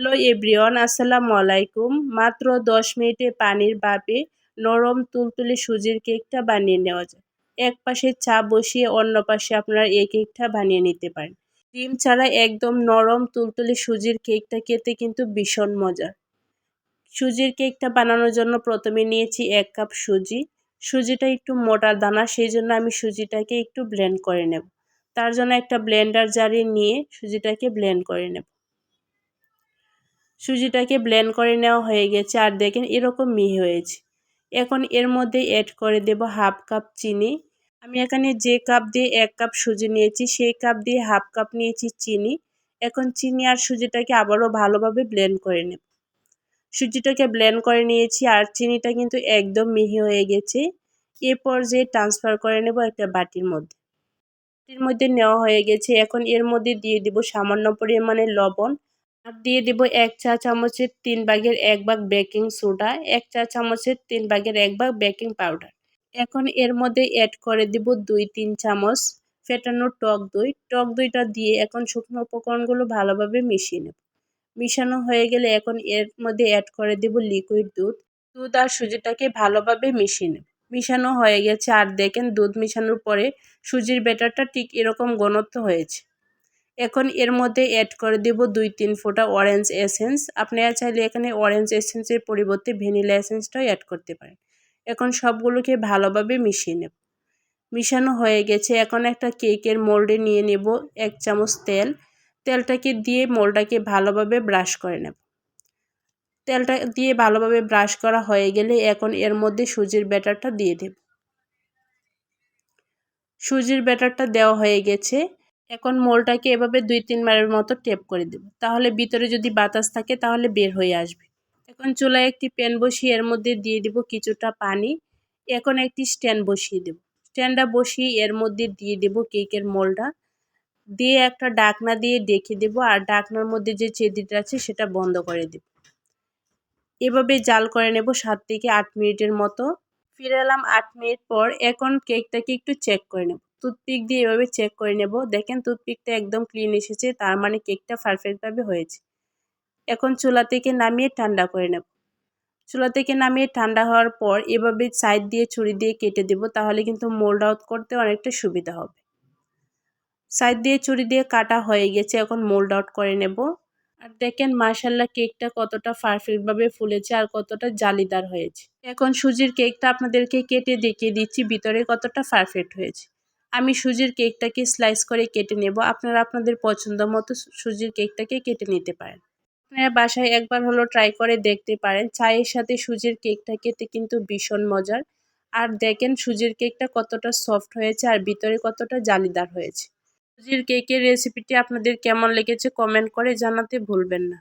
Hello everyone, আসসালামু আলাইকুম। মাত্র 10 মিনিটে পানির ভাপে নরম তুলতুলে সুজির কেকটা বানিয়ে নেওয়া যায়। এক পাশে চা বসিয়ে অন্য পাশে আপনারা এই কেকটা বানিয়ে নিতে পারেন। ডিম ছাড়া একদম নরম তুলতুলে সুজির কেকটা খেতে কিন্তু ভীষণ মজার। সুজির কেকটা বানানোর জন্য প্রথমে নিয়েছি 1 কাপ সুজি। সুজিটা একটু মোটা দানা, সেই জন্য আমি সুজিটাকে একটু ব্লেন্ড করে নেব। তার জন্য একটা ব্লেন্ডার জারে নিয়ে সুজিটাকে ব্লেন্ড করে নেব। সুজিটাকে ব্লেন্ড করে নেওয়া হয়ে গেছে আর দেখেন এরকম মিহি হয়েছে। এখন এর মধ্যে অ্যাড করে দেব হাফ কাপ চিনি। আমি এখানে যে কাপ দিয়ে 1 কাপ সুজি নিয়েছি সেই কাপ দিয়ে হাফ কাপ নিয়েছি চিনি। এখন চিনি আর সুজিটাকে আবারও ভালোভাবে ব্লেন্ড করে নেব। সুজিটাকে ব্লেন্ড করে নিয়েছি আর চিনিটা কিন্তু একদম মিহি হয়ে গেছে। এ পর্যায়ে ট্রান্সফার করে নেব একটা বাটির মধ্যে। বাটির মধ্যে নেওয়া হয়ে গেছে। এখন এর মধ্যে দিয়ে দিব সামান্য পরিমাণে লবণ। আর দিয়ে দেব 1 চা চামচের 3 ভাগের 1 ভাগ বেকিং সোডা, 1 চা চামচের 3 ভাগের 1 ভাগ বেকিং পাউডার। এখন এর মধ্যে অ্যাড করে দেব 2-3 চামচ ফেটানো টক দই। টক দইটা দিয়ে এখন শুকনো উপকরণগুলো ভালোভাবে মিশিয়ে নেব। মিশানো হয়ে গেলে এখন এর মধ্যে অ্যাড করে দেব লিকুইড দুধ। দুধ আর সুজিটাকে ভালোভাবে মিশিয়ে নেব। মিশানো হয়ে গেছে আর দেখেন দুধ মিশানোর পরে সুজির ব্যাটারটা ঠিক এরকম ঘনত্ব হয়েছে। এখন এর মধ্যে অ্যাড করে দেব 2-3 ফোঁটা অরেঞ্জ এসেন্স। আপনারা চাইলে এখানে অরেঞ্জ এসেন্সের পরিবর্তে ভ্যানিলা এসেন্সটাও অ্যাড করতে পারেন। এখন সবগুলোকে ভালোভাবে মিশিয়ে নেব। মিশানো হয়ে গেছে। এখন একটা কেকের মোল্ডে নিয়ে নেব 1 চামচ তেল। তেলটাকে দিয়ে মোল্ডটাকে ভালোভাবে ব্রাশ করে নেব। তেলটা দিয়ে ভালোভাবে ব্রাশ করা হয়ে গেলে এখন এর মধ্যে সুজির ব্যাটারটা দিয়ে দেব। সুজির ব্যাটারটা দেওয়া হয়ে গেছে। এখন মোলটাকে এভাবে 2-3 বারের মতো ট্যাপ করে দেব। তাহলে ভিতরে যদি বাতাস থাকে তাহলে বের হয়ে আসবে। এখন চুলায় একটি প্যান বসিয়ে এর মধ্যে দিয়ে দেব কিছুটা পানি। এখন একটি স্ট্যান্ড বসিয়ে দেব। স্ট্যান্ডটা বসিয়ে এর মধ্যে দিয়ে দেব কেকের মোলটা। দিয়ে একটা ঢাকনা দিয়ে ঢেকে দেব আর ঢাকনার মধ্যে যে ছিদ্রটা আছে সেটা বন্ধ করে দেব। এভাবে জাল করে নেব 7 থেকে 8 মিনিটের মতো। ফিরে এলাম 8 মিনিট পর। এখন কেকটাকে একটু চেক করে নেব। টুথপিক দিয়ে এভাবে চেক করে নেব। দেখেন টুথপিকটা একদম ক্লিন এসেছে, তার মানে কেকটা পারফেক্টভাবে হয়েছে। এখন চুলা থেকে নামিয়ে ঠান্ডা করে নেব। চুলা থেকে নামিয়ে ঠান্ডা হওয়ার পর এভাবে সাইড দিয়ে ছুরি দিয়ে কেটে দেব, তাহলে কিন্তু মোল্ড আউট করতে অনেকটা সুবিধা হবে। সাইড দিয়ে ছুরি দিয়ে কাটা হয়ে গেছে, এখন মোল্ড আউট করে নেব। আর দেখেন মাশাআল্লাহ কেকটা কতটা পারফেক্টভাবে ফুলেছে আর কতটা জালিদার হয়েছে। এখন সুজির কেকটা আপনাদেরকে কেটে দেখিয়ে দিচ্ছি ভিতরে কতটা পারফেক্ট হয়েছে। আমি সুজির কেকটাকে স্লাইস করে কেটে নেব। আপনারা আপনাদের পছন্দ মতো সুজির কেকটাকে কেটে নিতে পারেন। আপনারা বাসায় একবার হলো ট্রাই করে দেখতে পারেন। চায়ের সাথে সুজির কেকটা খেতে কিন্তু ভীষণ মজার। আর দেখেন সুজির কেকটা কতটা সফট হয়েছে আর ভিতরে কতটা জালিদার হয়েছে। সুজির কেকের রেসিপিটি আপনাদের কেমন লেগেছে কমেন্ট করে জানাতে ভুলবেন না।